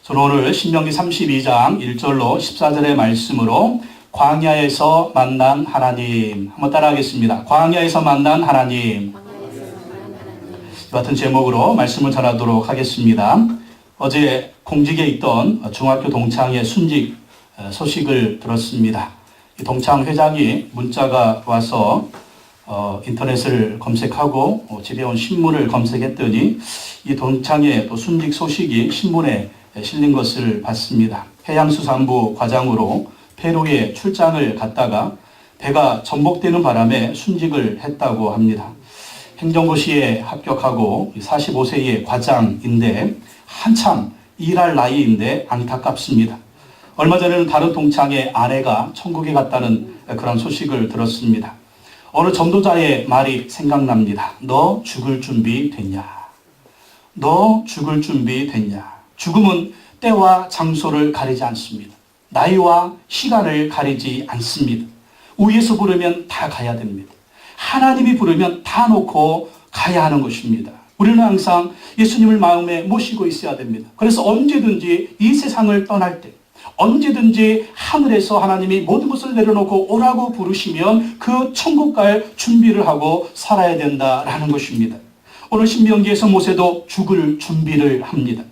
저는 오늘 신명기 32장 1절로 14절의 말씀으로 광야에서 만난 하나님 한번 따라하겠습니다. 광야에서 만난 하나님. 이 같은 제목으로 말씀을 전하도록 하겠습니다. 어제 공직에 있던 중학교 동창의 순직 소식을 들었습니다. 이 동창 회장이 문자가 와서 인터넷을 검색하고 집에 온 신문을 검색했더니 이 동창의 또 순직 소식이 신문에 실린 것을 봤습니다. 해양수산부 과장으로 페루에 출장을 갔다가 배가 전복되는 바람에 순직을 했다고 합니다. 행정고시에 합격하고 45세의 과장인데 한참 일할 나이인데 안타깝습니다. 얼마 전에는 다른 동창의 아내가 천국에 갔다는 그런 소식을 들었습니다. 어느 전도자의 말이 생각납니다. 너 죽을 준비 됐냐? 너 죽을 준비 됐냐? 죽음은 때와 장소를 가리지 않습니다. 나이와 시간을 가리지 않습니다. 위에서 부르면 다 가야 됩니다. 하나님이 부르면 다 놓고 가야 하는 것입니다. 우리는 항상 예수님을 마음에 모시고 있어야 됩니다. 그래서 언제든지 이 세상을 떠날 때, 언제든지 하늘에서 하나님이 모든 것을 내려놓고 오라고 부르시면 그 천국 갈 준비를 하고 살아야 된다라는 것입니다. 오늘 신명기에서 모세도 죽을 준비를 합니다.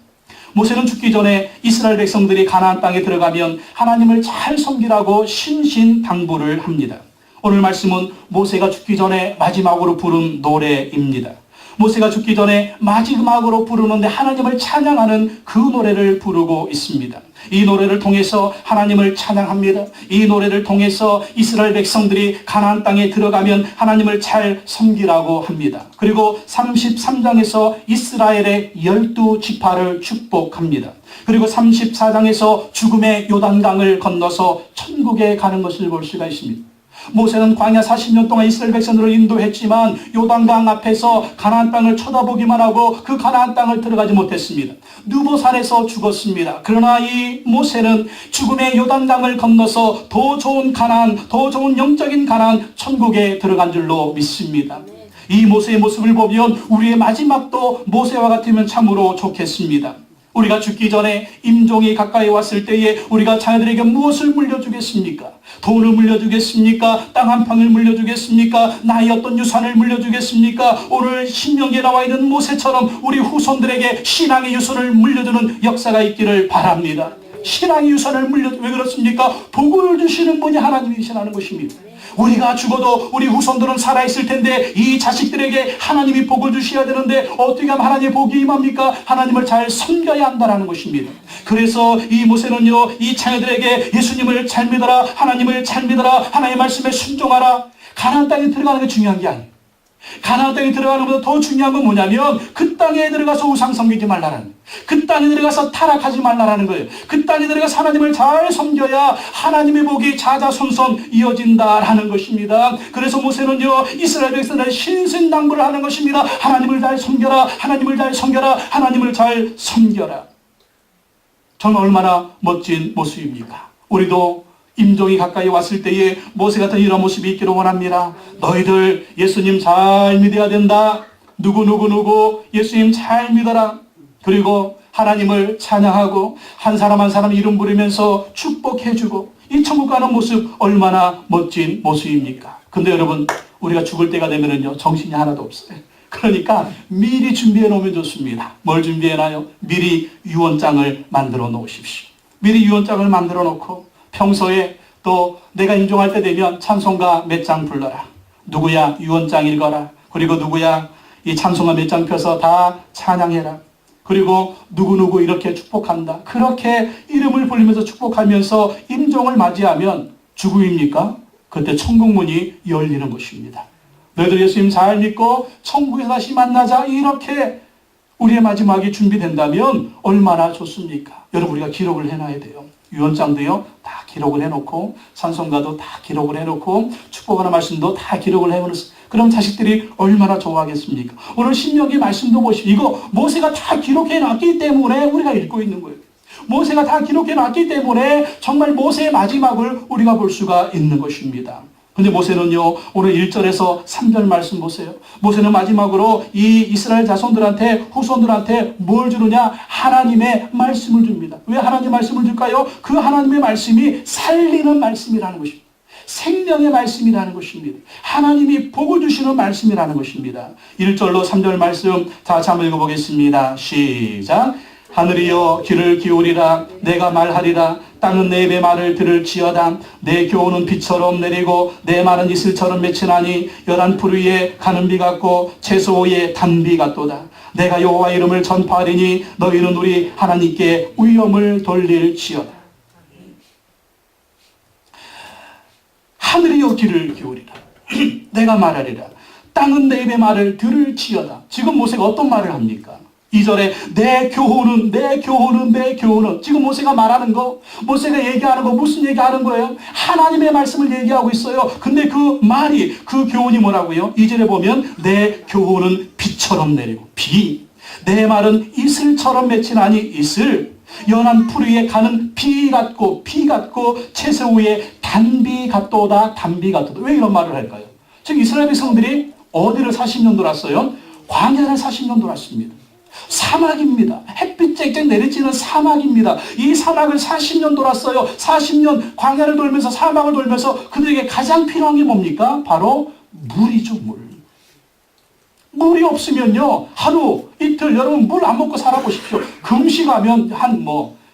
모세는 죽기 전에 이스라엘 백성들이 가나안 땅에 들어가면 하나님을 잘 섬기라고 신신당부를 합니다. 오늘 말씀은 모세가 죽기 전에 마지막으로 부른 노래입니다. 모세가 죽기 전에 마지막으로 부르는데 하나님을 찬양하는 그 노래를 부르고 있습니다. 이 노래를 통해서 하나님을 찬양합니다. 이 노래를 통해서 이스라엘 백성들이 가나안 땅에 들어가면 하나님을 잘 섬기라고 합니다. 그리고 33장에서 이스라엘의 12지파를 축복합니다. 그리고 34장에서 죽음의 요단강을 건너서 천국에 가는 것을 볼 수가 있습니다. 모세는 광야 40년 동안 이스라엘 백성들을 인도했지만 요단강 앞에서 가나안 땅을 쳐다보기만 하고 그 가나안 땅을 들어가지 못했습니다. 느보산에서 죽었습니다. 그러나 이 모세는 죽음의 요단강을 건너서 더 좋은 가나안, 더 좋은 영적인 가나안 천국에 들어간 줄로 믿습니다. 이 모세의 모습을 보면 우리의 마지막도 모세와 같으면 참으로 좋겠습니다. 우리가 죽기 전에 임종이 가까이 왔을 때에 우리가 자녀들에게 무엇을 물려주겠습니까? 돈을 물려주겠습니까? 땅 한 평을 물려주겠습니까? 나의 어떤 유산을 물려주겠습니까? 오늘 신명기에 나와 있는 모세처럼 우리 후손들에게 신앙의 유산을 물려주는 역사가 있기를 바랍니다. 신앙의 유산을 왜 그렇습니까? 복을 주시는 분이 하나님이시라는 것입니다. 우리가 죽어도 우리 후손들은 살아있을 텐데 이 자식들에게 하나님이 복을 주셔야 되는데 어떻게 하면 하나님의 복이 임합니까? 하나님을 잘 섬겨야 한다는 것입니다. 그래서 이 모세는요, 이 자녀들에게 예수님을 잘 믿어라, 하나님을 잘 믿어라, 하나님의 말씀에 순종하라. 가나안 땅에 들어가는 게 중요한 게 아니에요. 가나안 땅에 들어가는 것보다 더 중요한 건 뭐냐면 그 땅에 들어가서 우상 섬기지 말라는 거예요. 그 땅에 들어가서 타락하지 말라는 거예요. 그 땅에 들어가서 하나님을 잘 섬겨야 하나님의 복이 자자손손 이어진다라는 것입니다. 그래서 모세는요, 이스라엘 백성들의 신신당부를 하는 것입니다. 하나님을 잘 섬겨라, 하나님을 잘 섬겨라, 하나님을 잘 섬겨라. 정말 얼마나 멋진 모습입니까? 우리도 임종이 가까이 왔을 때에 모세 같은 이런 모습이 있기를 원합니다. 너희들 예수님 잘 믿어야 된다. 누구 예수님 잘 믿어라. 그리고 하나님을 찬양하고 한 사람 한 사람 이름 부르면서 축복해주고 이 천국 가는 모습 얼마나 멋진 모습입니까? 근데 여러분, 우리가 죽을 때가 되면은요, 정신이 하나도 없어요. 그러니까 미리 준비해 놓으면 좋습니다. 뭘 준비해놔요? 미리 유언장을 만들어 놓으십시오. 미리 유언장을 만들어 놓고 평소에 또 내가 임종할 때 되면 찬송가 몇 장 불러라. 누구야 유언장 읽어라. 그리고 누구야 이 찬송가 몇 장 펴서 다 찬양해라. 그리고 누구 이렇게 축복한다. 그렇게 이름을 불리면서 축복하면서 임종을 맞이하면 죽음입니까? 그때 천국문이 열리는 것입니다. 너희들 예수님 잘 믿고 천국에서 다시 만나자. 이렇게 우리의 마지막이 준비된다면 얼마나 좋습니까? 여러분, 우리가 기록을 해놔야 돼요. 유언장도요, 다 기록을 해놓고, 찬송가도 다 기록을 해놓고, 축복하는 말씀도 다 기록을 해놓으면, 그럼 자식들이 얼마나 좋아하겠습니까? 오늘 신명기 말씀도 보시고, 이거 모세가 다 기록해놨기 때문에 우리가 읽고 있는 거예요. 모세가 다 기록해놨기 때문에 정말 모세의 마지막을 우리가 볼 수가 있는 것입니다. 근데 모세는요, 오늘 1절에서 3절 말씀 보세요. 모세는 마지막으로 이 이스라엘 자손들한테, 후손들한테 뭘 주느냐? 하나님의 말씀을 줍니다. 왜 하나님의 말씀을 줄까요? 그 하나님의 말씀이 살리는 말씀이라는 것입니다. 생명의 말씀이라는 것입니다. 하나님이 복을 주시는 말씀이라는 것입니다. 1절로 3절 말씀 다 같이 한번 읽어보겠습니다. 시작. 하늘이여 귀를 기울이라. 내가 말하리라. 땅은 내 입의 말을 들을지어다. 내 교훈은 비처럼 내리고 내 말은 이슬처럼 맺히나니 열한 풀 위에 가는 비 같고 채소 위에 단비 같도다. 내가 여호와 이름을 전파하리니 너희는 우리 하나님께 위엄을 돌릴지어다. 하늘이여 귀를 기울이라. 내가 말하리라. 땅은 내 입의 말을 들을지어다. 지금 모세가 어떤 말을 합니까? 2절에 내 교훈은 지금 모세가 말하는 거, 모세가 얘기하는 거 무슨 얘기하는 거예요? 하나님의 말씀을 얘기하고 있어요. 근데 그 말이, 그 교훈이 뭐라고요? 2절에 보면 내 교훈은 비처럼 내리고, 비. 내 말은 이슬처럼 맺히나니, 이슬. 연한 풀 위에 가는 비 같고 채소 위에 단비 같도다. 단비 같도다. 왜 이런 말을 할까요? 즉 이스라엘 백성들이 어디를 40년 돌았어요? 광야를 40년 돌았습니다. 사막입니다. 햇빛 쨍쨍 내리쬐는 사막입니다. 이 사막을 40년 돌았어요. 40년 광야를 돌면서, 사막을 돌면서 그들에게 가장 필요한 게 뭡니까? 바로 물이죠. 물이 없으면요, 하루 이틀 여러분 물 안 먹고 살아보십시오. 금식하면 한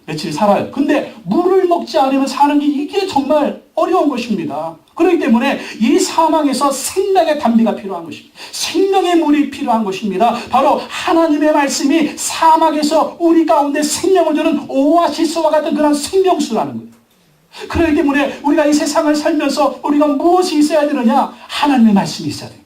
며칠 살아요. 근데 물을 먹지 않으면 사는 게 이게 정말 어려운 것입니다. 그렇기 때문에 이 사막에서 생명의 단비가 필요한 것입니다. 생명의 물이 필요한 것입니다. 바로 하나님의 말씀이 사막에서 우리 가운데 생명을 주는 오아시스와 같은 그런 생명수라는 거예요. 그렇기 때문에 우리가 이 세상을 살면서 우리가 무엇이 있어야 되느냐? 하나님의 말씀이 있어야 돼요.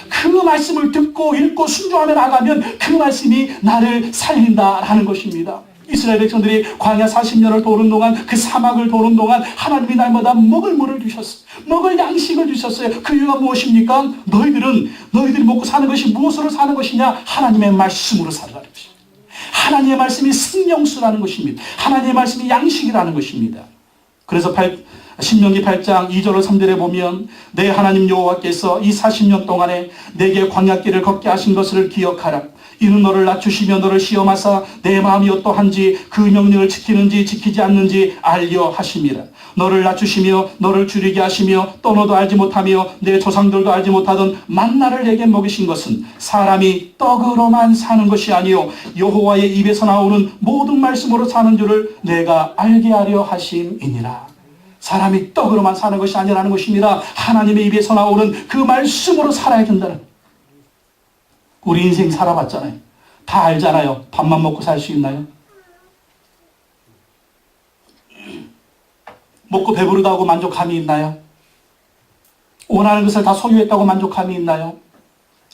그 말씀을 듣고 읽고 순종하며 나가면 그 말씀이 나를 살린다라는 것입니다. 이스라엘 백성들이 광야 40년을 도는 동안, 그 사막을 도는 동안 하나님이 날마다 먹을 물을 주셨어요. 먹을 양식을 주셨어요. 그 이유가 무엇입니까? 너희들이 먹고 사는 것이 무엇으로 사는 것이냐? 하나님의 말씀으로 살라는 것입니다. 하나님의 말씀이 생명수라는 것입니다. 하나님의 말씀이 양식이라는 것입니다. 그래서 신명기 8장 2절로 3절에 보면 내 하나님 여호와께서 이 40년 동안에 내게 광야길을 걷게 하신 것을 기억하라. 이는 너를 낮추시며 너를 시험하사 내 마음이 어떠한지 그 명령을 지키는지 지키지 않는지 알려 하심이라. 너를 낮추시며 너를 줄이게 하시며 또 너도 알지 못하며 내 조상들도 알지 못하던 만나를 내게 먹이신 것은 사람이 떡으로만 사는 것이 아니요 여호와의 입에서 나오는 모든 말씀으로 사는 줄을 내가 알게 하려 하심이니라. 사람이 떡으로만 사는 것이 아니라는 것입니다. 하나님의 입에서 나오는 그 말씀으로 살아야 된다는. 우리 인생 살아봤잖아요. 다 알잖아요. 밥만 먹고 살 수 있나요? 먹고 배부르다고 만족함이 있나요? 원하는 것을 다 소유했다고 만족함이 있나요?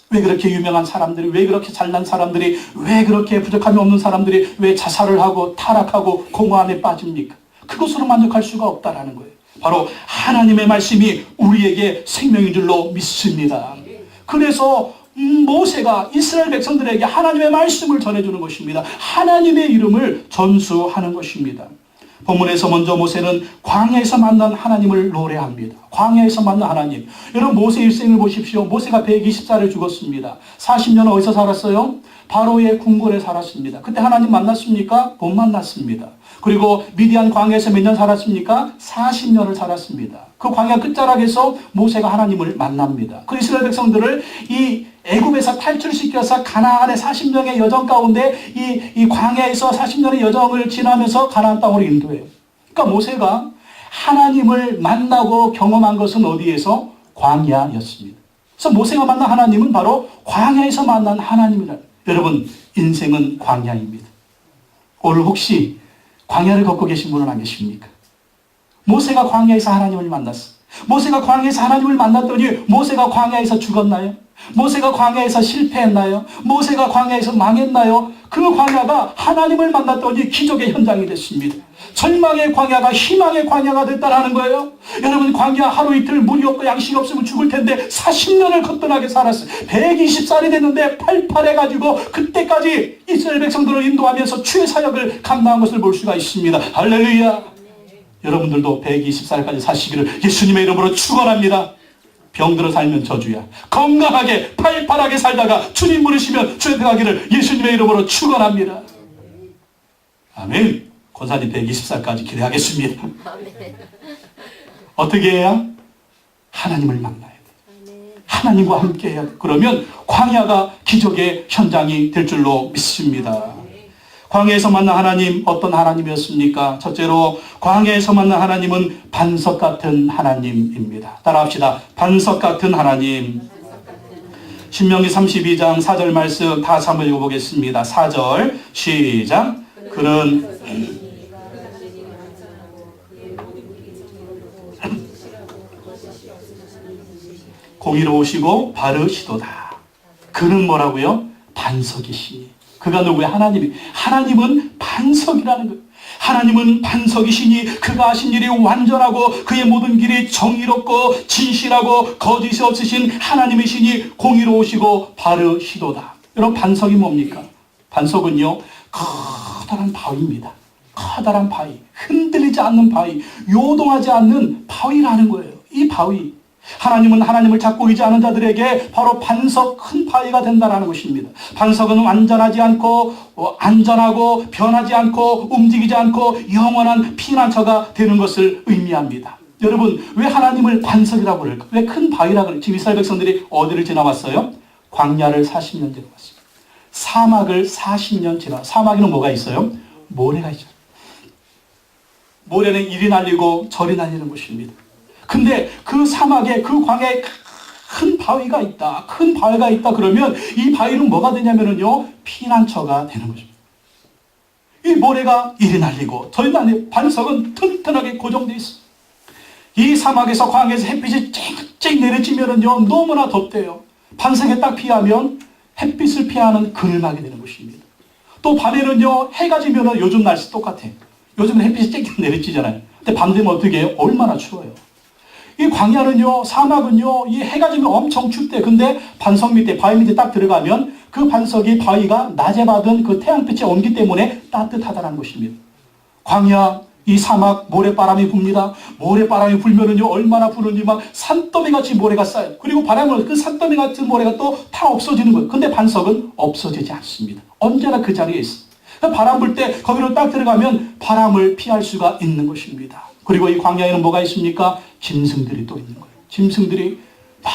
왜 그렇게 유명한 사람들이, 왜 그렇게 잘난 사람들이, 왜 그렇게 부족함이 없는 사람들이 왜 자살을 하고 타락하고 공허함에 빠집니까? 그것으로 만족할 수가 없다라는 거예요. 바로 하나님의 말씀이 우리에게 생명인 줄로 믿습니다. 그래서 모세가 이스라엘 백성들에게 하나님의 말씀을 전해주는 것입니다. 하나님의 이름을 전수하는 것입니다. 본문에서 먼저 모세는 광야에서 만난 하나님을 노래합니다. 광야에서 만난 하나님. 여러분 모세 일생을 보십시오. 모세가 120살을 죽었습니다. 40년은 어디서 살았어요? 바로의 궁궐에 살았습니다. 그때 하나님 만났습니까? 못 만났습니다. 그리고 미디안 광야에서 몇 년 살았습니까? 40년을 살았습니다. 그 광야 끝자락에서 모세가 하나님을 만납니다. 그 이스라엘 백성들을 이 애굽에서 탈출시켜서 가나안의 40년의 여정 가운데 이 광야에서 40년의 여정을 지나면서 가나안 땅으로 인도해요. 그러니까 모세가 하나님을 만나고 경험한 것은 어디에서? 광야였습니다. 그래서 모세가 만난 하나님은 바로 광야에서 만난 하나님이라. 여러분 인생은 광야입니다. 오늘 혹시 광야를 걷고 계신 분은 안 계십니까? 모세가 광야에서 하나님을 만났어. 모세가 광야에서 하나님을 만났더니 모세가 광야에서 죽었나요? 모세가 광야에서 실패했나요? 모세가 광야에서 망했나요? 그 광야가 하나님을 만났더니 기적의 현장이 됐습니다. 절망의 광야가 희망의 광야가 됐다라는 거예요. 여러분 광야 하루 이틀 물이 없고 양식이 없으면 죽을 텐데 40년을 거뜬하게 살았어요. 120살이 됐는데 팔팔해가지고 그때까지 이스라엘 백성들을 인도하면서 주의 사역을 감당한 것을 볼 수가 있습니다. 할렐루야. 여러분들도 120살까지 사시기를 예수님의 이름으로 축원합니다. 병들어 살면 저주야. 건강하게 팔팔하게 살다가 주님 부르시면 주에 가기를 예수님의 이름으로 축원합니다. 아멘. 권사님 120살까지 기대하겠습니다. 어떻게 해야? 하나님을 만나야 돼. 하나님과 함께 해야 돼. 그러면 광야가 기적의 현장이 될 줄로 믿습니다. 광야에서 만난 하나님, 어떤 하나님이었습니까? 첫째로 광야에서 만난 하나님은 반석 같은 하나님입니다. 따라합시다. 반석 같은 하나님. 신명기 32장 4절 말씀 다 한번 읽어보겠습니다. 4절 시작. 그는 공의로우시고 바르시도다. 그는 뭐라고요? 반석이시니. 그가 누구야? 하나님이. 하나님은 반석이라는 거예요. 하나님은 반석이시니 그가 하신 일이 완전하고 그의 모든 길이 정의롭고 진실하고 거짓이 없으신 하나님이시니 공의로우시고 바르시도다. 여러분, 반석이 뭡니까? 반석은요, 커다란 바위입니다. 커다란 바위, 흔들리지 않는 바위, 요동하지 않는 바위라는 거예요. 이 바위, 하나님은 하나님을 잡고 의지하는 자들에게 바로 반석, 큰 바위가 된다는 것입니다. 반석은 완전하지 않고 안전하고 변하지 않고 움직이지 않고 영원한 피난처가 되는 것을 의미합니다. 여러분, 왜 하나님을 반석이라고 그럴까? 왜 큰 바위라고 그럴까? 지금 이스라엘 백성들이 어디를 지나왔어요? 광야를 40년 지나왔습니다. 사막을 40년 지나. 사막에는 뭐가 있어요? 모래가 있죠. 모래는 이리 날리고 저리 날리는 것입니다. 근데 그 사막에, 그 광야에 큰 바위가 있다. 큰 바위가 있다 그러면 이 바위는 뭐가 되냐면요, 피난처가 되는 것입니다. 이 모래가 이리 날리고 저리 날리고 반석은 튼튼하게 고정되어 있어. 이 사막에서, 광야에서 햇빛이 쨍쨍 내려지면요, 너무나 덥대요. 반석에 딱 피하면 햇빛을 피하는 그늘막이 되는 것입니다. 또 밤에는요, 해가 지면은 요즘 날씨 똑같아요. 요즘은 햇빛이 쨍쨍 내려지잖아요. 근데 밤 되면 어떻게 해요? 얼마나 추워요. 이 광야는요, 사막은요, 이 해가 지면 엄청 춥대. 근데 반석 밑에, 바위 밑에 딱 들어가면 그 반석이, 바위가 낮에 받은 그 태양빛의 온기 때문에 따뜻하다는 것입니다. 광야, 이 사막, 모래바람이 붑니다. 모래바람이 불면은요, 얼마나 부는지 막 산더미 같이 모래가 쌓여요. 그리고 바람을, 그 산더미 같은 모래가 또 다 없어지는 거예요. 근데 반석은 없어지지 않습니다. 언제나 그 자리에 있어. 바람 불 때 거기로 딱 들어가면 바람을 피할 수가 있는 것입니다. 그리고 이 광야에는 뭐가 있습니까? 짐승들이 또 있는 거예요. 짐승들이 막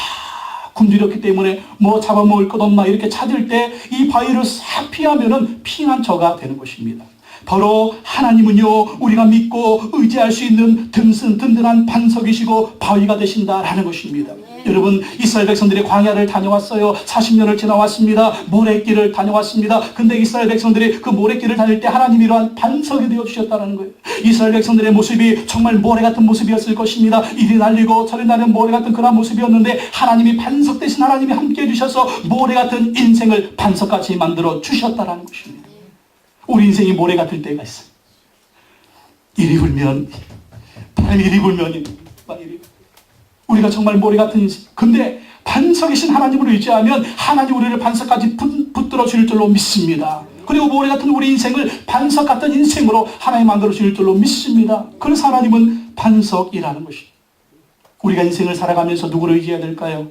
굶주렸기 때문에 뭐 잡아먹을 것 없나 이렇게 찾을 때 이 바위를 싹 피하면은 피난처가 되는 것입니다. 바로 하나님은요, 우리가 믿고 의지할 수 있는 든든한 반석이시고 바위가 되신다라는 것입니다. 여러분, 이스라엘 백성들이 광야를 다녀왔어요. 40년을 지나왔습니다. 모래길을 다녀왔습니다. 근데 이스라엘 백성들이 그 모래길을 다닐 때 하나님이 이러한 반석이 되어주셨다는 거예요. 이스라엘 백성들의 모습이 정말 모래 같은 모습이었을 것입니다. 이리 날리고 저리 날리는 모래 같은 그런 모습이었는데 하나님이 반석 대신 하나님이 함께 해주셔서 모래 같은 인생을 반석같이 만들어 주셨다는 것입니다. 우리 인생이 모래 같을 때가 있어요. 이리 불면, 바람이 이리 불면, 막 이리. 우리가 정말 모래 같은 인생. 근데 반석이신 하나님을 의지하면 하나님 우리를 반석까지 붙들어 주실 줄로 믿습니다. 그리고 모래 같은 우리 인생을 반석 같은 인생으로 하나님 만들어 주실 줄로 믿습니다. 그래서 하나님은 반석이라는 것입니다. 우리가 인생을 살아가면서 누구를 의지해야 될까요?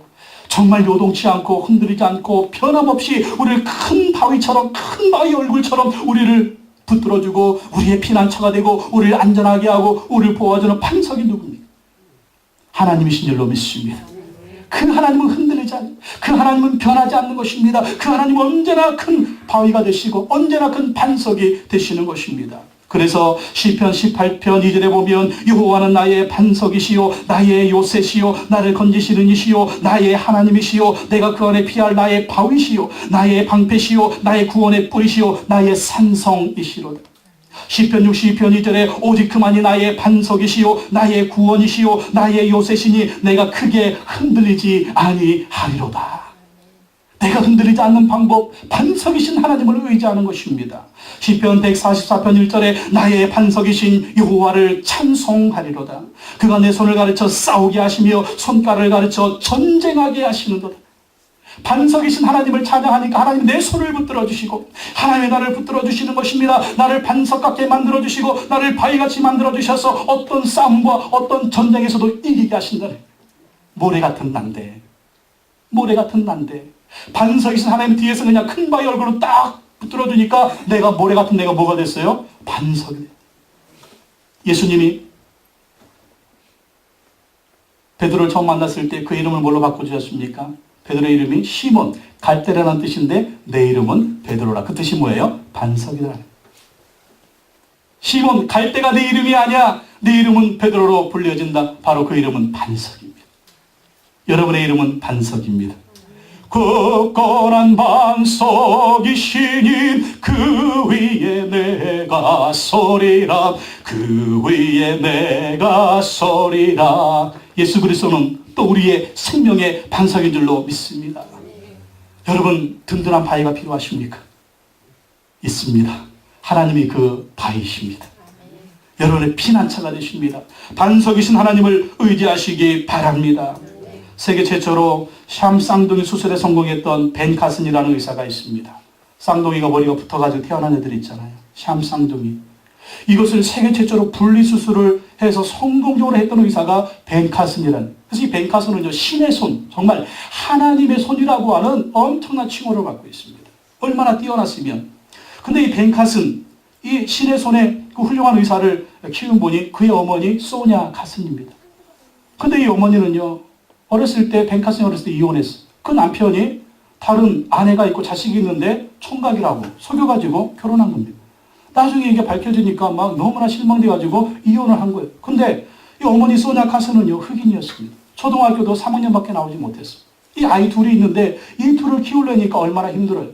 정말 요동치 않고 흔들리지 않고 변함없이 우리를 큰 바위처럼, 큰 바위 얼굴처럼 우리를 붙들어주고 우리의 피난처가 되고 우리를 안전하게 하고 우리를 보호해주는 반석이 누굽니까? 하나님이신 줄로 믿습니다. 그 하나님은 흔들리지 않는, 그 하나님은 변하지 않는 것입니다. 그 하나님은 언제나 큰 바위가 되시고 언제나 큰 반석이 되시는 것입니다. 그래서 시편 18편 2절에 보면 여호와는 나의 반석이시요 나의 요새시요 나를 건지시는 이시요 나의 하나님이시요 내가 그 안에 피할 나의 바위시요 나의 방패시요 나의 구원의 뿌리시요 나의 산성이시로다. 시편 62편 2절에 오직 그만이 나의 반석이시요 나의 구원이시요 나의 요새시니 내가 크게 흔들리지 아니하리로다. 내가 흔들리지 않는 방법, 반석이신 하나님을 의지하는 것입니다. 시편 144편 1절에 나의 반석이신 여호와를 찬송하리로다. 그가 내 손을 가르쳐 싸우게 하시며 손가락을 가르쳐 전쟁하게 하시는도다. 반석이신 하나님을 찬양하니까 하나님 내 손을 붙들어 주시고 하나님의 나를 붙들어 주시는 것입니다. 나를 반석 같게 만들어 주시고 나를 바위같이 만들어 주셔서 어떤 싸움과 어떤 전쟁에서도 이기게 하신다네. 모래 같은 난데, 모래 같은 난데, 반석이신 하나님 뒤에서 그냥 큰 바위 얼굴로 딱 붙들어 주니까 내가 모래 같은 내가 뭐가 됐어요? 반석이. 예수님이 베드로를 처음 만났을 때 그 이름을 뭘로 바꿔주셨습니까? 베드로의 이름이 시몬, 갈대라는 뜻인데 내 이름은 베드로라. 그 뜻이 뭐예요? 반석이라. 시몬, 갈대가 내 이름이 아니야. 내 이름은 베드로로 불려진다. 바로 그 이름은 반석입니다. 여러분의 이름은 반석입니다. 굳건한 반석이시니 그 위에 내가 서리라. 그 위에 내가 서리라. 예수 그리스도는 또 우리의 생명의 반석인 줄로 믿습니다. 여러분, 든든한 바위가 필요하십니까? 있습니다. 하나님이 그 바위이십니다. 여러분의 피난처가 되십니다. 반석이신 하나님을 의지하시기 바랍니다. 세계 최초로 샴 쌍둥이 수술에 성공했던 벤 카슨이라는 의사가 있습니다. 쌍둥이가 머리가 붙어가지고 태어난 애들 있잖아요. 샴 쌍둥이. 이것을 세계 최초로 분리수술을 해서 성공적으로 했던 의사가 벤 카슨이라는. 그래서 이 벤 카슨은요, 신의 손, 정말 하나님의 손이라고 하는 엄청난 칭호를 받고 있습니다. 얼마나 뛰어났으면. 근데 이 벤 카슨, 이 신의 손에 그 훌륭한 의사를 키운 분이 그의 어머니 소냐 카슨입니다. 근데 이 어머니는요, 어렸을 때, 벤 카슨이 어렸을 때 이혼했어. 그 남편이 다른 아내가 있고 자식이 있는데 총각이라고 속여가지고 결혼한 겁니다. 나중에 이게 밝혀지니까 막 너무나 실망돼가지고 이혼을 한 거예요. 근데 이 어머니 소냐 카슨은요, 흑인이었습니다. 초등학교도 3학년밖에 나오지 못했어. 이 아이 둘이 있는데 이 둘을 키우려니까 얼마나 힘들어요.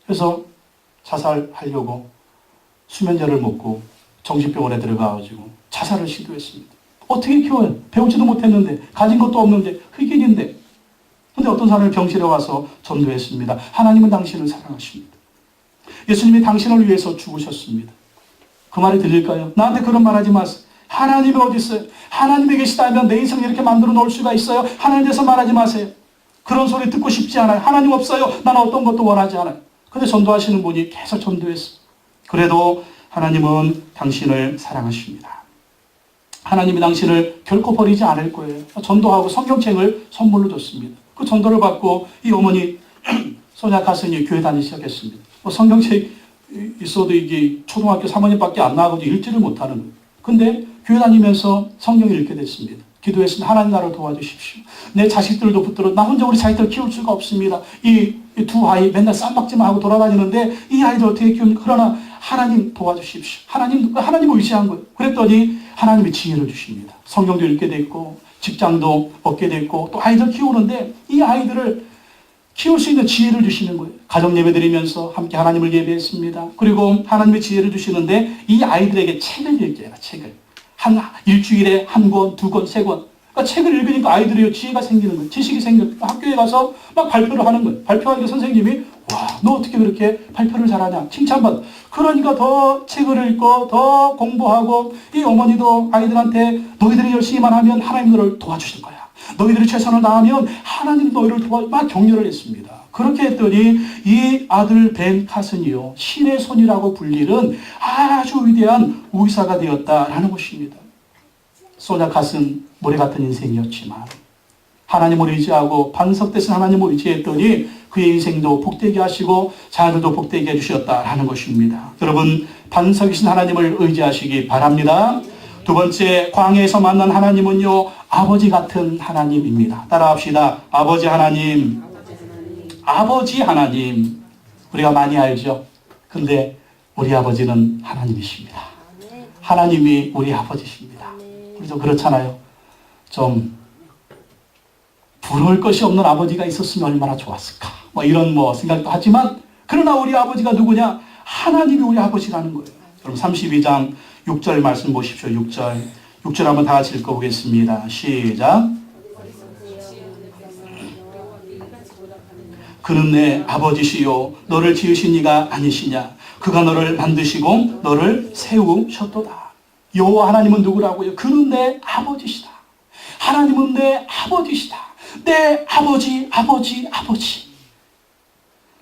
그래서 자살하려고 수면제를 먹고 정신병원에 들어가가지고 자살을 시도했습니다. 어떻게 키워요? 배우지도 못했는데, 가진 것도 없는데, 흑인인데. 근데 어떤 사람이 병실에 와서 전도했습니다. 하나님은 당신을 사랑하십니다. 예수님이 당신을 위해서 죽으셨습니다. 그 말이 들릴까요? 나한테 그런 말 하지 마세요. 하나님이 어디 있어요? 하나님이 계시다면 내 인생을 이렇게 만들어 놓을 수가 있어요? 하나님에 대해서 말하지 마세요. 그런 소리 듣고 싶지 않아요. 하나님 없어요. 나는 어떤 것도 원하지 않아요. 근데 전도하시는 분이 계속 전도했어요. 그래도 하나님은 당신을 사랑하십니다. 하나님이 당신을 결코 버리지 않을 거예요. 전도하고 성경책을 선물로 줬습니다. 그 전도를 받고 이 어머니 소냐 카슨이 교회 다니기 시작했습니다. 성경책 있어도 이게 초등학교 3학년밖에 안 나가고 읽지를 못하는 거예요. 근데 교회 다니면서 성경을 읽게 됐습니다. 기도했습니다. 하나님 나를 도와주십시오. 내 자식들도 붙들어, 나 혼자 우리 자식들 키울 수가 없습니다. 이 두 아이 맨날 쌈박질만 하고 돌아다니는데 이 아이들 어떻게 키웁니까? 그러나 하나님 도와주십시오. 하나님을 의지한 거예요. 그랬더니 하나님이 지혜를 주십니다. 성경도 읽게 됐고, 직장도 얻게 됐고, 또 아이들 키우는데 이 아이들을 키울 수 있는 지혜를 주시는 거예요. 가정 예배 드리면서 함께 하나님을 예배했습니다. 그리고 하나님의 지혜를 주시는데 이 아이들에게 책을 읽게 해라, 책을. 일주일에 한 권, 두 권, 세 권. 그러니까 책을 읽으니까 아이들이 지혜가 생기는 거예요. 지식이 생겨요. 학교에 가서 막 발표를 하는 거예요. 발표하니까 선생님이 와, 너 어떻게 그렇게 발표를 잘하냐? 칭찬받아. 그러니까 더 책을 읽고 더 공부하고 이 어머니도 아이들한테 너희들이 열심히만 하면 하나님 너를 도와주실 거야. 너희들이 최선을 다하면 하나님 너희를 막 격려를 했습니다. 그렇게 했더니 이 아들 벤 카슨이요, 신의 손이라고 불리는 아주 위대한 의사가 되었다라는 것입니다. 소냐 카슨 모래 같은 인생이었지만 하나님을 의지하고 반석 대신 하나님을 의지했더니 그의 인생도 복되게 하시고 자녀들도 복되게 해주셨다라는 것입니다. 여러분, 반석이신 하나님을 의지하시기 바랍니다. 두 번째, 광야에서 만난 하나님은요, 아버지 같은 하나님입니다. 따라합시다. 아버지 하나님. 아버지 하나님. 우리가 많이 알죠? 근데 우리 아버지는 하나님이십니다. 하나님이 우리 아버지십니다. 우리 좀 그렇잖아요. 좀 부러울 것이 없는 아버지가 있었으면 얼마나 좋았을까. 이런 생각도 하지만, 그러나 우리 아버지가 누구냐? 하나님이 우리 아버지라는 거예요. 여러분 32장 6절 말씀 보십시오. 6절 한번 다 같이 읽어보겠습니다. 시작. 그는 내 아버지시요 너를 지으신 이가 아니시냐? 그가 너를 만드시고 너를 세우셨도다. 여호와 하나님은 누구라고요? 그는 내 아버지시다. 하나님은 내 아버지시다. 내 아버지.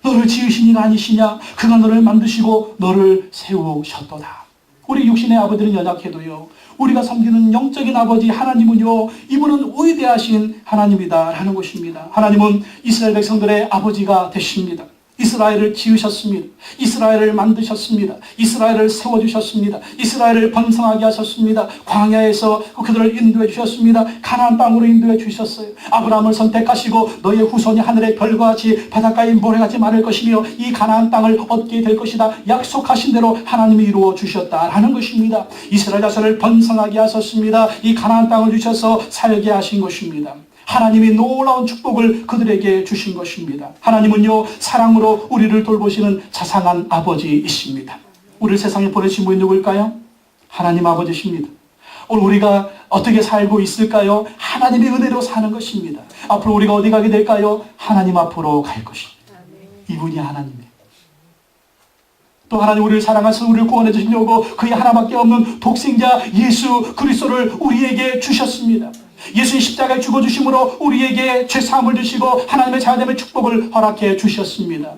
너를 지으신 이가 아니시냐? 그가 너를 만드시고 너를 세우셨도다. 우리 육신의 아버지는 연약해도요, 우리가 섬기는 영적인 아버지 하나님은요, 이분은 위대하신 하나님이다 라는 것입니다. 하나님은 이스라엘 백성들의 아버지가 되십니다. 이스라엘을 지으셨습니다. 이스라엘을 만드셨습니다. 이스라엘을 세워주셨습니다. 이스라엘을 번성하게 하셨습니다. 광야에서 그들을 인도해 주셨습니다. 가나안 땅으로 인도해 주셨어요. 아브라함을 선택하시고 너의 후손이 하늘의 별과 같이 바닷가의 모래같이 많을 것이며 이 가나안 땅을 얻게 될 것이다. 약속하신 대로 하나님이 이루어 주셨다라는 것입니다. 이스라엘 자손을 번성하게 하셨습니다. 이 가나안 땅을 주셔서 살게 하신 것입니다. 하나님이 놀라운 축복을 그들에게 주신 것입니다. 하나님은요, 사랑으로 우리를 돌보시는 자상한 아버지이십니다. 우리를 세상에 보내신 분이 누굴까요? 하나님 아버지십니다. 오늘 우리가 어떻게 살고 있을까요? 하나님의 은혜로 사는 것입니다. 앞으로 우리가 어디 가게 될까요? 하나님 앞으로 갈 것입니다. 이분이 하나님이에요. 또 하나님 우리를 사랑하셔서 우리를 구원해 주시려고 그의 하나밖에 없는 독생자 예수 그리스도를 우리에게 주셨습니다. 예수님 십자가에 죽어주심으로 우리에게 죄사함을 주시고 하나님의 자녀됨의 축복을 허락해 주셨습니다.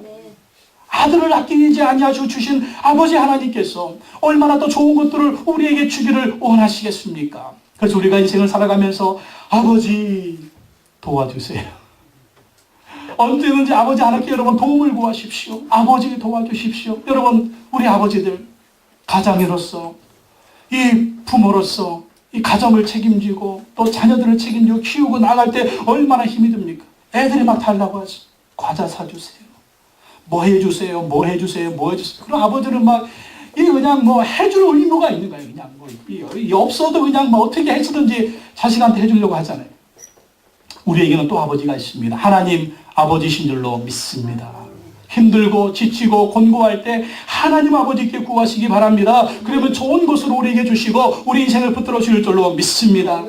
아들을 아끼지 아니하시고 주신 아버지 하나님께서 얼마나 더 좋은 것들을 우리에게 주기를 원하시겠습니까? 그래서 우리가 인생을 살아가면서 아버지 도와주세요. 언제든지 아버지 하나님께 여러분 도움을 구하십시오. 아버지 도와주십시오. 여러분, 우리 아버지들 가장으로서, 이 부모로서 이 가정을 책임지고 또 자녀들을 책임지고 키우고 나갈 때 얼마나 힘이 듭니까? 애들이 막 달라고 하죠. 과자 사주세요. 뭐 해주세요. 뭐 해주세요. 뭐 해주세요. 그럼 아버지는 막 그냥 뭐 해줄 의무가 있는 거예요. 그냥 뭐 없어도 그냥 뭐 어떻게 해서든지 자식한테 해주려고 하잖아요. 우리에게는 또 아버지가 있습니다. 하나님 아버지신 줄로 믿습니다. 힘들고 지치고 곤고할 때 하나님 아버지께 구하시기 바랍니다. 그러면 좋은 것으로 우리에게 주시고 우리 인생을 붙들어 주실 줄로 믿습니다.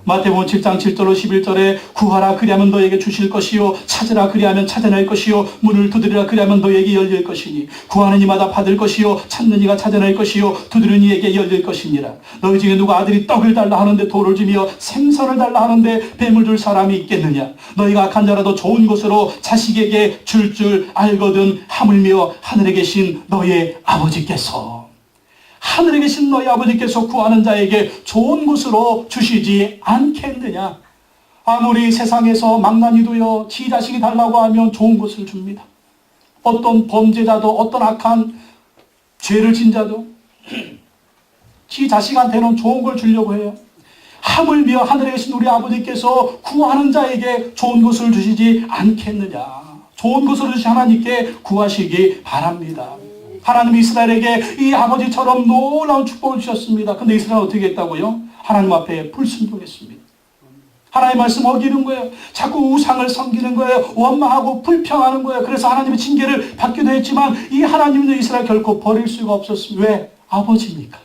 마태복음 7장 7절로 11절에 구하라 그리하면 너에게 주실 것이요 찾으라 그리하면 찾아낼 것이요 문을 두드리라 그리하면 너에게 열릴 것이니 구하는 이마다 받을 것이요 찾는 이가 찾아낼 것이요 두드리는 이에게 열릴 것이니라. 너희 중에 누가 아들이 떡을 달라 하는데 돌을 주며 생선을 달라 하는데 뱀을 줄 사람이 있겠느냐. 너희가 악한 자라도 좋은 것으로 자식에게 줄 알거든 하물며 하늘에 계신 너의 아버지께서 하늘에 계신 너희 아버지께서 구하는 자에게 좋은 것으로 주시지 않겠느냐. 아무리 세상에서 망나니도요 지 자식이 달라고 하면 좋은 것을 줍니다. 어떤 범죄자도 어떤 악한 죄를 진 자도 지 자식한테는 좋은 걸 주려고 해요. 하물며 하늘에 계신 우리 아버지께서 구하는 자에게 좋은 것을 주시지 않겠느냐. 좋은 것을 주시 하나님께 구하시기 바랍니다. 하나님이 이스라엘에게 이 아버지처럼 놀라운 축복을 주셨습니다. 근데 이스라엘은 어떻게 했다고요? 하나님 앞에 불순종했습니다. 하나님의 말씀 어기는 거예요. 자꾸 우상을 섬기는 거예요. 원망하고 불평하는 거예요. 그래서 하나님의 징계를 받기도 했지만 이 하나님은 이스라엘 결코 버릴 수가 없었습니다. 왜? 아버지니까.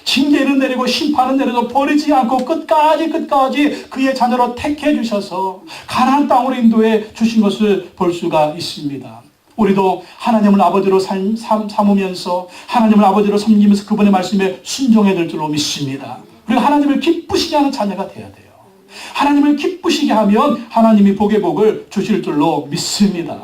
징계는 내리고 심판은 내려도 버리지 않고 끝까지 그의 자녀로 택해 주셔서 가나안 땅으로 인도해 주신 것을 볼 수가 있습니다. 우리도 하나님을 아버지로 삼으면서 하나님을 아버지로 섬기면서 그분의 말씀에 순종해야 될 줄로 믿습니다. 우리가 하나님을 기쁘시게 하는 자녀가 되어야 돼요. 하나님을 기쁘시게 하면 하나님이 복의 복을 주실 줄로 믿습니다.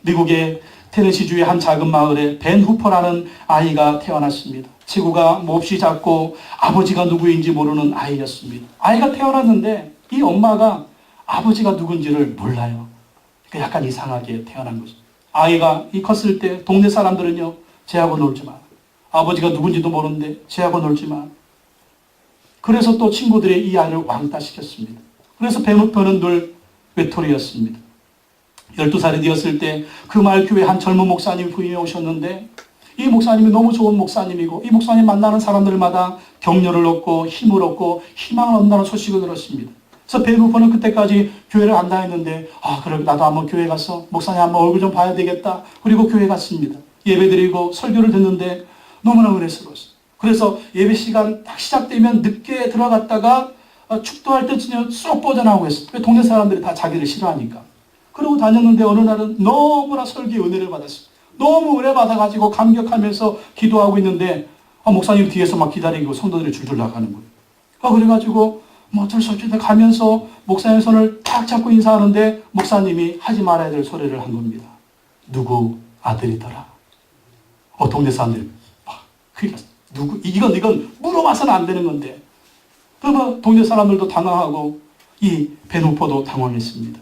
미국의 테네시주의 한 작은 마을에 벤 후퍼라는 아이가 태어났습니다. 체구가 몹시 작고 아버지가 누구인지 모르는 아이였습니다. 아이가 태어났는데 이 엄마가 아버지가 누군지를 몰라요. 그러니까 약간 이상하게 태어난 거죠. 아이가 컸을 때 동네 사람들은요 쟤하고 놀지 마. 아버지가 누군지도 모르는데 쟤하고 놀지 마. 그래서 또 친구들이 이 아이를 왕따시켰습니다. 그래서 벤후퍼는 늘 외톨이였습니다. 12살이 되었을 때 그 마을 교회 한 젊은 목사님이 부임해 오셨는데 이 목사님이 너무 좋은 목사님이고 이 목사님 만나는 사람들마다 격려를 얻고 힘을 얻고 희망을 얻는다는 소식을 들었습니다. 그래서 벤후퍼는 그때까지 교회를 안 다녔는데 그럼 나도 한번 교회 가서 목사님 한번 얼굴 좀 봐야 되겠다. 그리고 교회 갔습니다. 예배드리고 설교를 듣는데 너무나 은혜스러웠어요. 그래서 예배 시간 딱 시작되면 늦게 들어갔다가 축도할 때쯤 쏙 뻗어나오고 했어요. 동네 사람들이 다 자기를 싫어하니까. 그러고 다녔는데 어느 날은 너무나 설교의 은혜를 받았어요. 너무 은혜 받아가지고 감격하면서 기도하고 있는데 목사님 뒤에서 막 기다리고 성도들이 줄줄 나가는 거예요. 그래가지고 어쩔 수 없이 가면서 목사님 손을 탁 잡고 인사하는데 목사님이 하지 말아야 될 소리를 한 겁니다. 누구 아들이더라. 동네 사람들이 큰일 났어요. 이건 물어봐서는 안 되는 건데. 그러면 동네 사람들도 당황하고 이 베누포도 당황했습니다.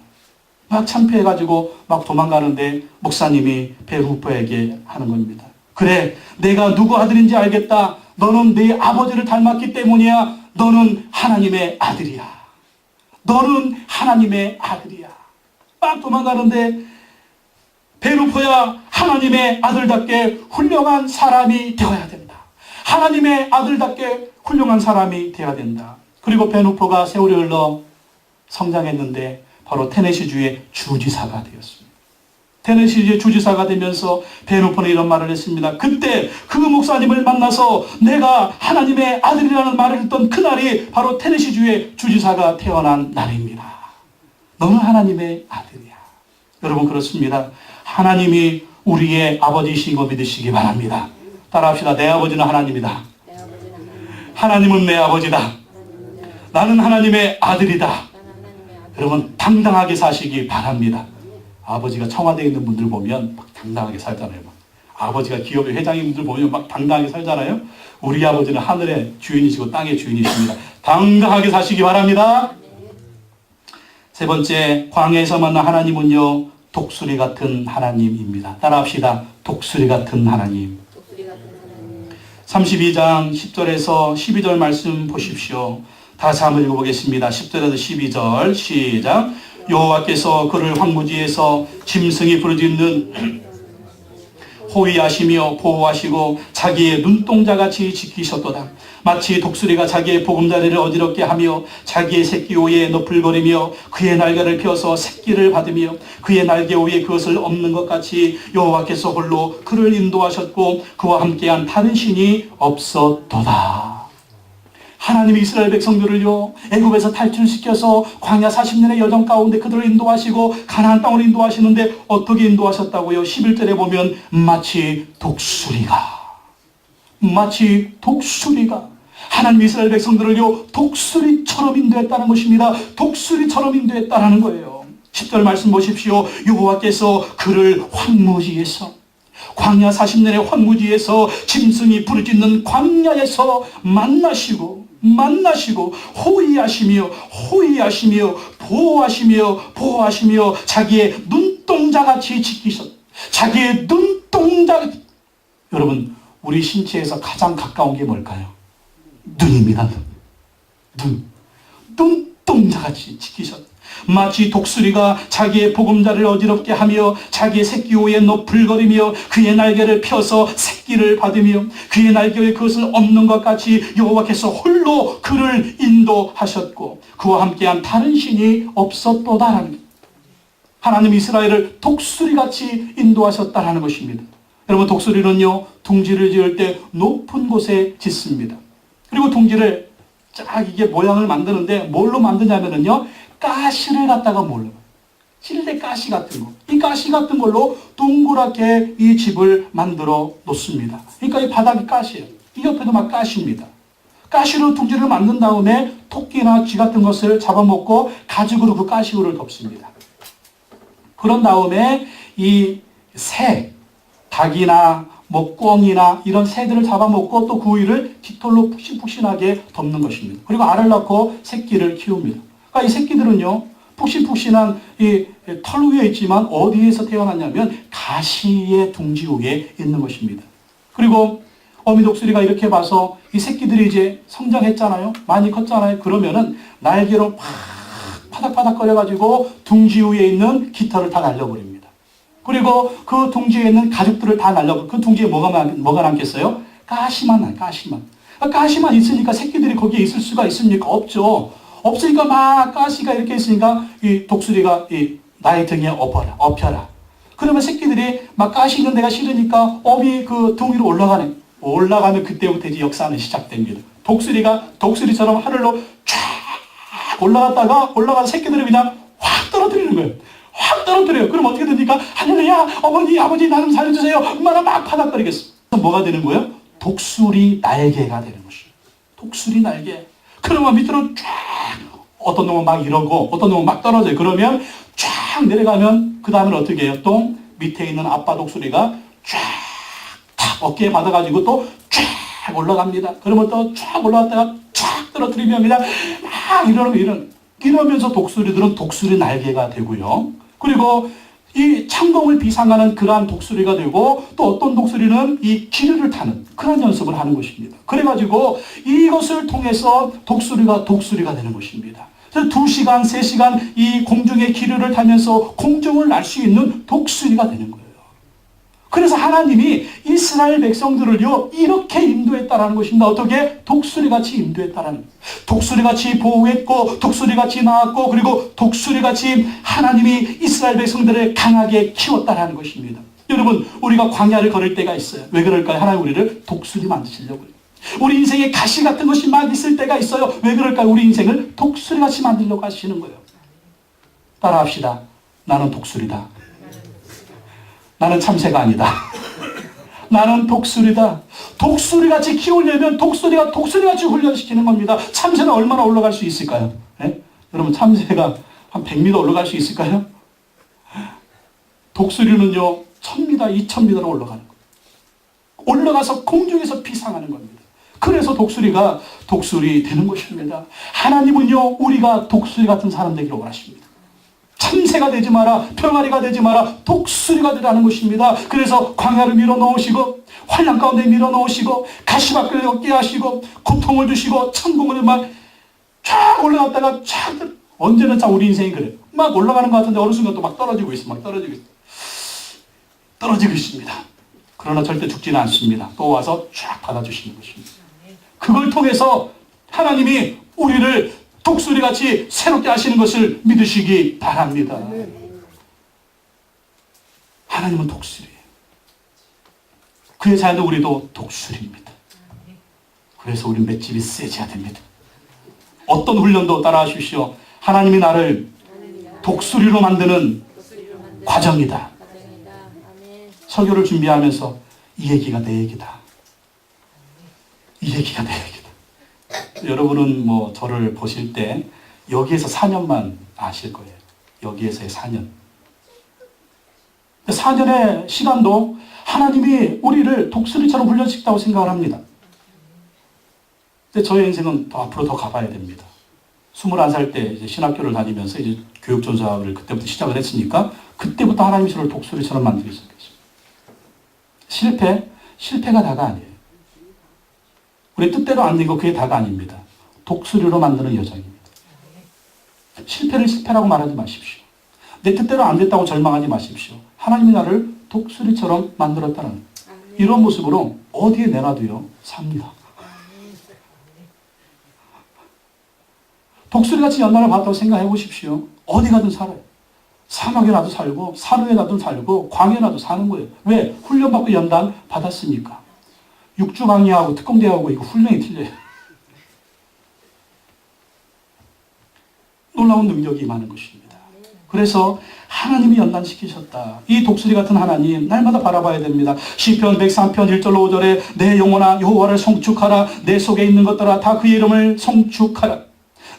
막 창피해가지고 막 도망가는데 목사님이 베누포에게 하는 겁니다. 그래, 내가 누구 아들인지 알겠다. 너는 네 아버지를 닮았기 때문이야. 너는 하나님의 아들이야. 너는 하나님의 아들이야. 막 도망가는데 베누포야, 하나님의 아들답게 훌륭한 사람이 되어야 된다. 하나님의 아들답게 훌륭한 사람이 되어야 된다. 그리고 베누포가 세월이 흘러 성장했는데 바로 테네시주의 주지사가 되었습니다. 테네시주의 주지사가 되면서 베누포는 이런 말을 했습니다. 그때 그 목사님을 만나서 내가 하나님의 아들이라는 말을 했던 그날이 바로 테네시주의 주지사가 태어난 날입니다. 너는 하나님의 아들이야. 여러분, 그렇습니다. 하나님이 우리의 아버지이신 거 믿으시기 바랍니다. 따라합시다. 내 아버지는 하나님이다. 하나님은 내 아버지다. 나는 하나님의 아들이다. 여러분, 당당하게 사시기 바랍니다. 아버지가 청와대에 있는 분들 보면 막 당당하게 살잖아요. 아버지가 기업의 회장인 분들 보면 막 당당하게 살잖아요. 우리 아버지는 하늘의 주인이시고 땅의 주인이십니다. 당당하게 사시기 바랍니다. 세 번째, 광야에서 만난 하나님은요, 독수리 같은 하나님입니다. 따라합시다. 독수리 같은 하나님. 32장 10절에서 12절 말씀 보십시오. 다시 한번 읽어보겠습니다. 10절에서 12절 시작. 여호와께서 그를 황무지에서 짐승이 부르짖는 호위하시며 보호하시고 자기의 눈동자같이 지키셨도다. 마치 독수리가 자기의 보금자리를 어지럽게 하며 자기의 새끼 위에 너풀거리며 그의 날개를 펴서 새끼를 받으며 그의 날개 위에 그것을 엎는 것 같이 여호와께서 홀로 그를 인도하셨고 그와 함께한 다른 신이 없었도다. 하나님이 이스라엘 백성들을요, 애굽에서 탈출시켜서 광야 40년의 여정 가운데 그들을 인도하시고 가나안 땅으로 인도하시는데 어떻게 인도하셨다고요? 11절에 보면 마치 독수리가 하나님 이스라엘 백성들을요, 독수리처럼 인도했다는 것입니다. 독수리처럼 인도했다는 거예요. 10절 말씀 보십시오. 여호와께서 그를 황무지에서, 광야 40년의 황무지에서 짐승이 부르짖는 광야에서 만나시고 호위하시며 보호하시며 자기의 눈동자같이 지키셨. 자기의 눈동자. 여러분, 우리 신체에서 가장 가까운 게 뭘까요? 눈입니다. 눈동자같이 지키셨. 마치 독수리가 자기의 보금자를 어지럽게 하며 자기의 새끼 위에 너풀거리며 그의 날개를 펴서 새끼를 받으며 그의 날개 위에 그것을 엎는 것 같이 여호와께서 홀로 그를 인도하셨고 그와 함께한 다른 신이 없었도다라는 것. 하나님 이스라엘을 독수리같이 인도하셨다라는 것입니다. 여러분, 독수리는요, 둥지를 지을 때 높은 곳에 짓습니다. 그리고 둥지를 쫙 이게 모양을 만드는데 뭘로 만드냐면요, 가시를 갖다가 뭘로? 찔레 가시 같은 거. 이 가시 같은 걸로 동그랗게 이 집을 만들어 놓습니다. 그러니까 이 바닥이 가시예요. 이 옆에도 막 가시입니다. 가시로 둥지를 만든 다음에 토끼나 쥐 같은 것을 잡아먹고 가죽으로 그 가시우를 덮습니다. 그런 다음에 이 새, 닭이나 꿩이나 이런 새들을 잡아먹고 또 그 위를 깃털로 푹신푹신하게 덮는 것입니다. 그리고 알을 낳고 새끼를 키웁니다. 이 새끼들은요, 푹신푹신한 이 털 위에 있지만 어디에서 태어났냐면 가시의 둥지 위에 있는 것입니다. 그리고 어미 독수리가 이렇게 봐서 이 새끼들이 이제 성장했잖아요. 많이 컸잖아요. 그러면은 날개로 막 파닥파닥거려가지고 둥지 위에 있는 깃털을 다 날려버립니다. 그리고 그 둥지에 있는 가죽들을 다 날려버리고 그 둥지에 뭐가 남겠어요? 가시만 나요. 가시만 있으니까 새끼들이 거기에 있을 수가 있습니까? 없죠. 없으니까 막 가시가 이렇게 있으니까 이 독수리가 이 나의 등에 엎여라. 그러면 새끼들이 막 가시 있는 데가 싫으니까 어미 그 등 위로 올라가면 그때부터 이제 역사는 시작됩니다. 독수리가 독수리처럼 하늘로 쫙 올라간 새끼들을 그냥 확 떨어뜨리는 거예요. 확 떨어뜨려요. 그럼 어떻게 됩니까? 할렐루야, 어머니, 아버지, 나 좀 살려주세요. 엄마가 막 파닥거리겠어. 뭐가 되는 거예요? 독수리 날개가 되는 것이에요. 독수리 날개. 그러면 밑으로 쫙, 어떤 놈은 막 이러고, 어떤 놈은 막 떨어져요. 그러면 쫙 내려가면, 그 다음은 어떻게 해요? 또 밑에 있는 아빠 독수리가 쫙, 탁 어깨에 받아가지고 또 쫙 쫙 올라갑니다. 그러면 또 쫙 올라갔다가 쫙 떨어뜨리면 그냥 막 이러면서 독수리들은 독수리 날개가 되고요. 그리고 이 창공을 비상하는 그러한 독수리가 되고 또 어떤 독수리는 이 기류를 타는 그런 연습을 하는 것입니다. 그래가지고 이것을 통해서 독수리가 되는 것입니다. 그래서 2시간, 3시간 이 공중의 기류를 타면서 공중을 날 수 있는 독수리가 되는 거예요. 그래서 하나님이 이스라엘 백성들을요 이렇게 인도했다라는 것입니다. 어떻게? 독수리같이 인도했다라는 거예요. 독수리같이 보호했고 독수리같이 낳았고 그리고 독수리같이 하나님이 이스라엘 백성들을 강하게 키웠다라는 것입니다. 여러분 우리가 광야를 걸을 때가 있어요. 왜 그럴까요? 하나님 우리를 독수리 만드시려고요. 우리 인생에 가시 같은 것이 막 있을 때가 있어요. 왜 그럴까요? 우리 인생을 독수리같이 만들려고 하시는 거예요. 따라합시다. 나는 독수리다. 나는 참새가 아니다. 나는 독수리다. 독수리같이 키우려면 독수리같이 훈련시키는 겁니다. 참새는 얼마나 올라갈 수 있을까요? 네? 여러분 참새가 한 100m 올라갈 수 있을까요? 독수리는요 1000m, 2000m로 올라가는 거예요. 올라가서 공중에서 비상하는 겁니다. 그래서 독수리가 독수리 되는 것입니다. 하나님은요 우리가 독수리 같은 사람 되기를 원하십니다. 참새가 되지 마라, 병아리가 되지 마라, 독수리가 되라는 것입니다. 그래서 광야를 밀어넣으시고 환난 가운데 밀어넣으시고 가시밭을 걷게 하시고 고통을 주시고 천국을 막 쫙 올라갔다가 쫙 언제는 참 우리 인생이 그래요. 막 올라가는 것 같은데 어느 순간 또 막 떨어지고 있어. 막 떨어지고 있습니다. 그러나 절대 죽지는 않습니다. 또 와서 쫙 받아주시는 것입니다. 그걸 통해서 하나님이 우리를 독수리같이 새롭게 하시는 것을 믿으시기 바랍니다. 하나님은 독수리예요. 그의 자녀 우리도 독수리입니다. 그래서 우리 맷집이 세져야 됩니다. 어떤 훈련도 따라 하십시오. 하나님이 나를 독수리로 만드는 과정이다. 설교를 준비하면서 이 얘기가 내 얘기다. 이 얘기가 내 얘기다. 여러분은 뭐 저를 보실 때 여기에서 4년만 아실 거예요. 여기에서의 4년. 4년의 시간도 하나님이 우리를 독수리처럼 훈련시켰다고 생각을 합니다. 근데 저의 인생은 더 앞으로 더 가봐야 됩니다. 21살 때 이제 신학교를 다니면서 이제 교육전사를 그때부터 시작을 했으니까 그때부터 하나님이 저를 독수리처럼 만들기 시작했어요. 실패가 다가 아니에요. 우리 뜻대로 안 된 거 그게 다가 아닙니다. 독수리로 만드는 여정입니다. 실패를 실패라고 말하지 마십시오. 내 뜻대로 안 됐다고 절망하지 마십시오. 하나님이 나를 독수리처럼 만들었다는 이런 모습으로 어디에 내놔도요 삽니다. 독수리같이 연단을 받았다고 생각해 보십시오. 어디 가든 살아요. 사막에 나도 살고 산후에 나도 살고 광야에 나도 사는 거예요. 왜? 훈련받고 연단 받았으니까. 육주강의하고 특공대하고 이거 훈련이 틀려요. 놀라운 능력이 많은 것입니다. 그래서 하나님이 연단시키셨다. 이 독수리 같은 하나님 날마다 바라봐야 됩니다. 시편 103편 1절로 5절에 내 영혼아 여호와를 송축하라. 내 속에 있는 것들아 다 그의 이름을 송축하라.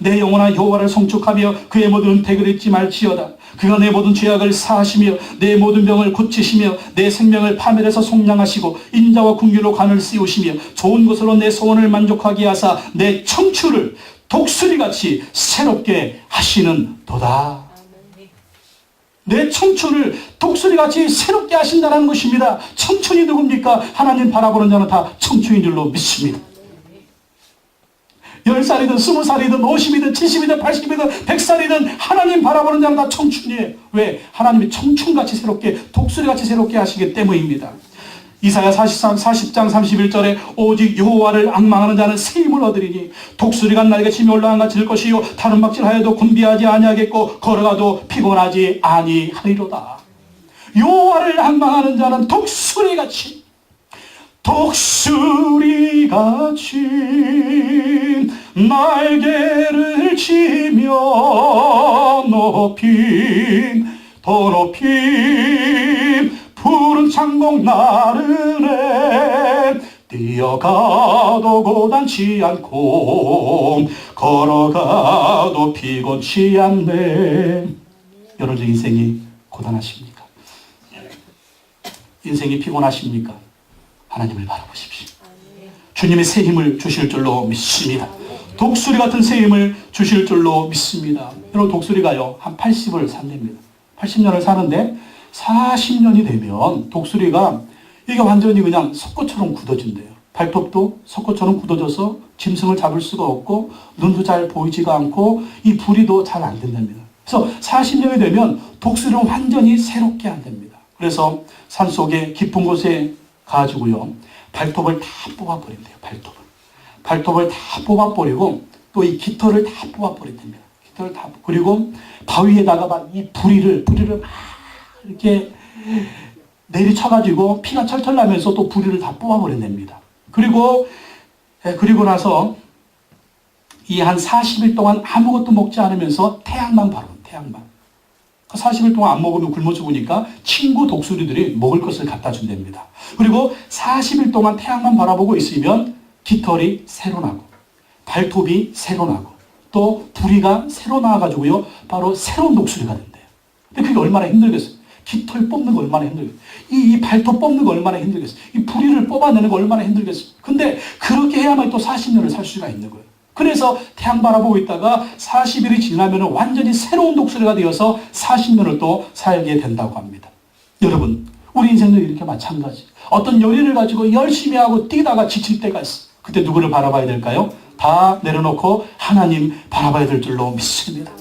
내 영혼아 여호와를 송축하며 그의 모든 은택을 잊지 말지어다. 그가 내 모든 죄악을 사하시며 내 모든 병을 고치시며 내 생명을 파멸해서 속량하시고 인자와 궁유로 관을 씌우시며 좋은 것으로 내 소원을 만족하게 하사 내 청춘을 독수리같이 새롭게 하시는 도다. 내 청춘을 독수리같이 새롭게 하신다는 것입니다. 청춘이 누굽니까? 하나님 바라보는 자는 다 청춘인 줄로 믿습니다. 10살이든 20살이든 50이든 70이든 80이든 100살이든 하나님 바라보는 자는 다 청춘이에요. 왜? 하나님이 청춘같이 새롭게 독수리같이 새롭게 하시기 때문입니다. 이사야 40장 31절에 오직 여호와를 앙망하는 자는 새 힘을 얻으리니 독수리가 날개치며 올라간 같이 될 것이요 다른 박질하여도 곤비하지 아니하겠고 걸어가도 피곤하지 아니하리로다. 여호와를 앙망하는 자는 독수리같이 날개를 치며 더 높임 푸른 창공 나르네 뛰어가도 고단치 않고 걸어가도 피곤치 않네. 여러분 인생이 고단하십니까? 인생이 피곤하십니까? 하나님을 바라보십시오. 주님이 새 힘을 주실 줄로 믿습니다. 독수리 같은 새 힘을 주실 줄로 믿습니다. 여러분 독수리가요 한 80을 산답니다. 80년을 사는데 40년이 되면 독수리가 이게 완전히 그냥 석고처럼 굳어진대요. 발톱도 석고처럼 굳어져서 짐승을 잡을 수가 없고 눈도 잘 보이지가 않고 이 부리도 잘 안 된답니다. 그래서 40년이 되면 독수리는 완전히 새롭게 한답니다. 그래서 산속에 깊은 곳에 가지고요 발톱을 다 뽑아버린대요. 발톱을 다 뽑아버리고 또 이 깃털을 다 뽑아버린답니다. 깃털을 다 그리고 바위에다가 막 이 부리를 막 이렇게 내리쳐가지고 피가 철철 나면서 또 부리를 다 뽑아버린답니다. 그리고 나서 이 한 40일 동안 아무것도 먹지 않으면서 태양만 바라본 태양만. 40일 동안 안 먹으면 굶어 죽으니까 친구 독수리들이 먹을 것을 갖다 준답니다. 그리고 40일 동안 태양만 바라보고 있으면 깃털이 새로 나고 발톱이 새로 나고 또 부리가 새로 나와가지고요 바로 새로운 독수리가 된대요. 근데 그게 얼마나 힘들겠어요. 깃털 뽑는 거 얼마나 힘들겠어요. 이 발톱 뽑는 거 얼마나 힘들겠어요. 이 부리를 뽑아내는 거 얼마나 힘들겠어요. 근데 그렇게 해야만 또 40년을 살 수가 있는 거예요. 그래서 태양 바라보고 있다가 40일이 지나면 완전히 새로운 독수리가 되어서 40년을 또 살게 된다고 합니다. 여러분 우리 인생도 이렇게 마찬가지. 어떤 요리를 가지고 열심히 하고 뛰다가 지칠 때가 있어. 그때 누구를 바라봐야 될까요? 다 내려놓고 하나님 바라봐야 될 줄로 믿습니다.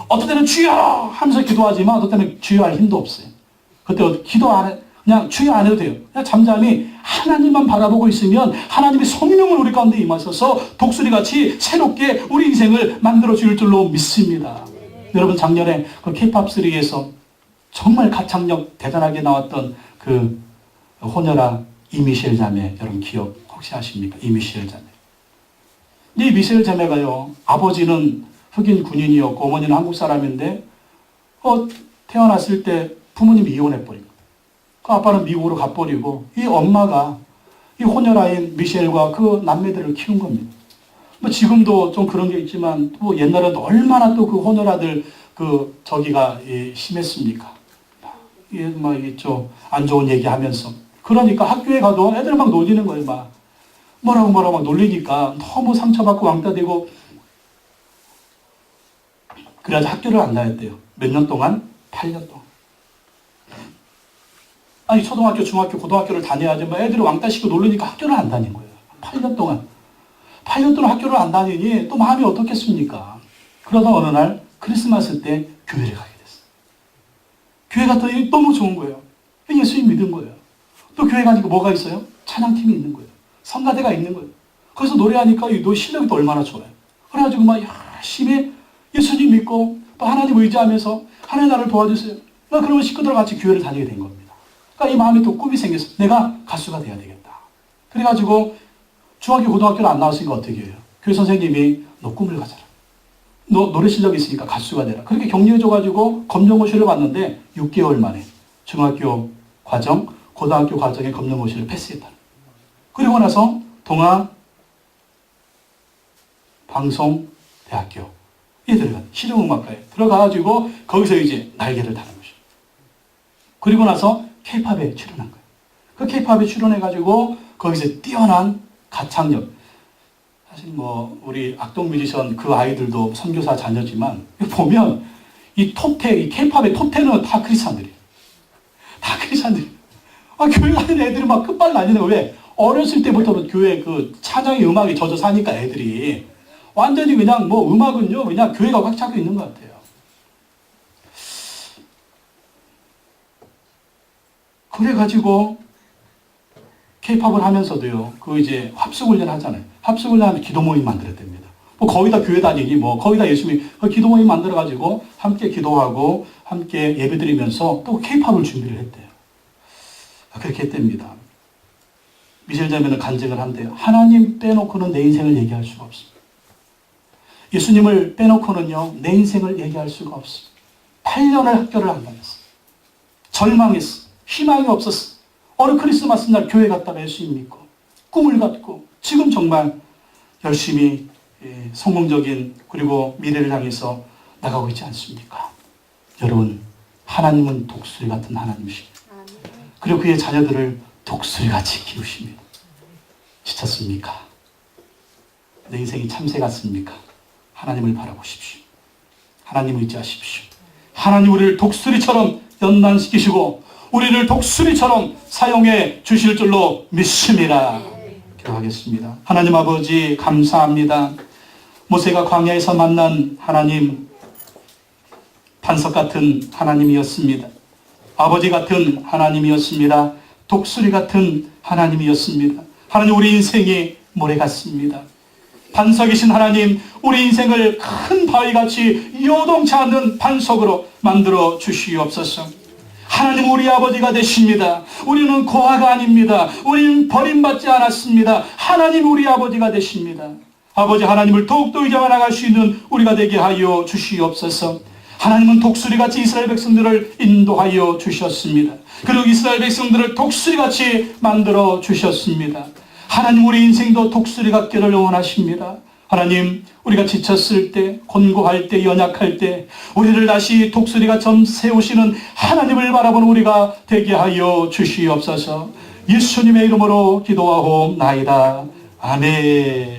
어떤 때는 주여 하면서 기도하지만 어떤 때는 주여 할 힘도 없어요. 그때 기도 안 해. 그냥 주여 안 해도 돼요. 그냥 잠잠히 하나님만 바라보고 있으면 하나님의 성령을 우리 가운데 임하셔서 독수리같이 새롭게 우리 인생을 만들어 줄 줄로 믿습니다. 여러분 작년에 그 K-POP3에서 정말 가창력 대단하게 나왔던 그 호녀라 이미셸 자매 여러분 기억 혹시 아십니까? 이미셸 자매. 이 미셸 자매가요 아버지는 흑인 군인이었고 어머니는 한국 사람인데 태어났을 때 부모님이 이혼해버린 그 아빠는 미국으로 가버리고 이 엄마가 이 호녀라인 미셸과 그 남매들을 키운 겁니다. 뭐 지금도 좀 그런 게 있지만 또 옛날에는 얼마나 또 그 호녀라들 그 저기가 심했습니까? 이게 막 좀 안 좋은 얘기하면서 그러니까 학교에 가도 애들 막 놀리는 거예요. 막 뭐라고 막 놀리니까 너무 상처받고 왕따 되고 그래서 학교를 안 다녔대요. 몇 년 동안? 8년 동안. 아니 초등학교, 중학교, 고등학교를 다녀야지 뭐 애들이 왕따시키고 놀리니까 학교를 안 다닌 거예요. 8년 동안. 8년 동안 학교를 안 다니니 또 마음이 어떻겠습니까? 그러다 어느 날 크리스마스 때 교회를 가게 됐어요. 교회 갔더니 너무 좋은 거예요. 예수님 믿은 거예요. 또 교회 가니까 뭐가 있어요? 찬양팀이 있는 거예요. 성가대가 있는 거예요. 거기서 노래하니까 너 실력이 또 얼마나 좋아요. 그래가지고 막 열심히 예수님 믿고 또 하나님 의지하면서 하나님 나를 도와주세요. 그러면 식구들 같이 교회를 다니게 된 겁니다. 그러니까 이 마음에 또 꿈이 생겼어. 내가 가수가 돼야 되겠다. 그래가지고 중학교, 고등학교를 안 나왔으니까 어떻게 해요? 교회 선생님이 너 꿈을 가져라. 너 노래 실력이 있으니까 가수가 되라. 그렇게 격려해줘가지고 검정고시를 봤는데 6개월 만에 중학교 과정, 고등학교 과정에 검정고시를 패스했다. 그리고 나서 동아방송대학교에 들어간 실용음악과에 들어가가지고 거기서 이제 날개를 다는 거죠. 그리고 나서 K-팝에 출연한 거예요. 그 K-팝에 출연해가지고 거기서 뛰어난 가창력. 사실 뭐 우리 악동 뮤지션 그 아이들도 선교사 자녀지만 보면 이 톱10, 이 K-팝의 톱10은 다 크리스찬들이에요. 다 크리스찬들이에요. 교회 가는 애들이 막 끝발 나뉘는 거예요. 왜? 어렸을 때부터 교회 그 찬양의 음악이 젖어 사니까 애들이 완전히 그냥 뭐 음악은요 그냥 교회가 꽉 차고 있는 것 같아요. 그래가지고 K-팝을 하면서도요 그 이제 합숙훈련 하잖아요. 합숙훈련 하면 기도 모임 만들었답니다. 뭐 거의 다 교회 다니기 뭐 거의 다 예수님 기도 모임 만들어가지고 함께 기도하고 함께 예배드리면서 또 K-팝을 준비를 했대요. 그렇게 했답니다. 미셸 자매는 간증을 한대요. 하나님 빼놓고는 내 인생을 얘기할 수가 없습니다. 예수님을 빼놓고는요 내 인생을 얘기할 수가 없습니다. 8년을 학교를 안 다녔어. 절망했어. 희망이 없었어. 어느 크리스마스 날 교회 갔다가 예수님 믿고 꿈을 갖고 지금 정말 열심히 성공적인 그리고 미래를 향해서 나가고 있지 않습니까? 여러분 하나님은 독수리 같은 하나님이십니다. 그리고 그의 자녀들을 독수리같이 키우십니다. 진짜 지쳤습니까? 내 인생이 참새 같습니까? 하나님을 바라보십시오. 하나님 의지하십시오. 하나님 우리를 독수리처럼 연단시키시고 우리를 독수리처럼 사용해 주실 줄로 믿습니다. 기도하겠습니다. 하나님 아버지 감사합니다. 모세가 광야에서 만난 하나님, 반석 같은 하나님이었습니다. 아버지 같은 하나님이었습니다. 독수리 같은 하나님이었습니다. 하나님 우리 인생이 모래 같습니다. 반석이신 하나님, 우리 인생을 큰 바위같이 요동치 않는 반석으로 만들어 주시옵소서. 하나님 우리 아버지가 되십니다. 우리는 고아가 아닙니다. 우리는 버림받지 않았습니다. 하나님 우리 아버지가 되십니다. 아버지 하나님을 더욱더 의지하여 나갈 수 있는 우리가 되게 하여 주시옵소서. 하나님은 독수리같이 이스라엘 백성들을 인도하여 주셨습니다. 그리고 이스라엘 백성들을 독수리같이 만들어 주셨습니다. 하나님 우리 인생도 독수리 같기를 원하십니다. 하나님 우리가 지쳤을 때, 곤고할 때, 연약할 때 우리를 다시 독수리가처럼 세우시는 하나님을 바라보는 우리가 되게 하여 주시옵소서. 예수님의 이름으로 기도하옵나이다. 아멘.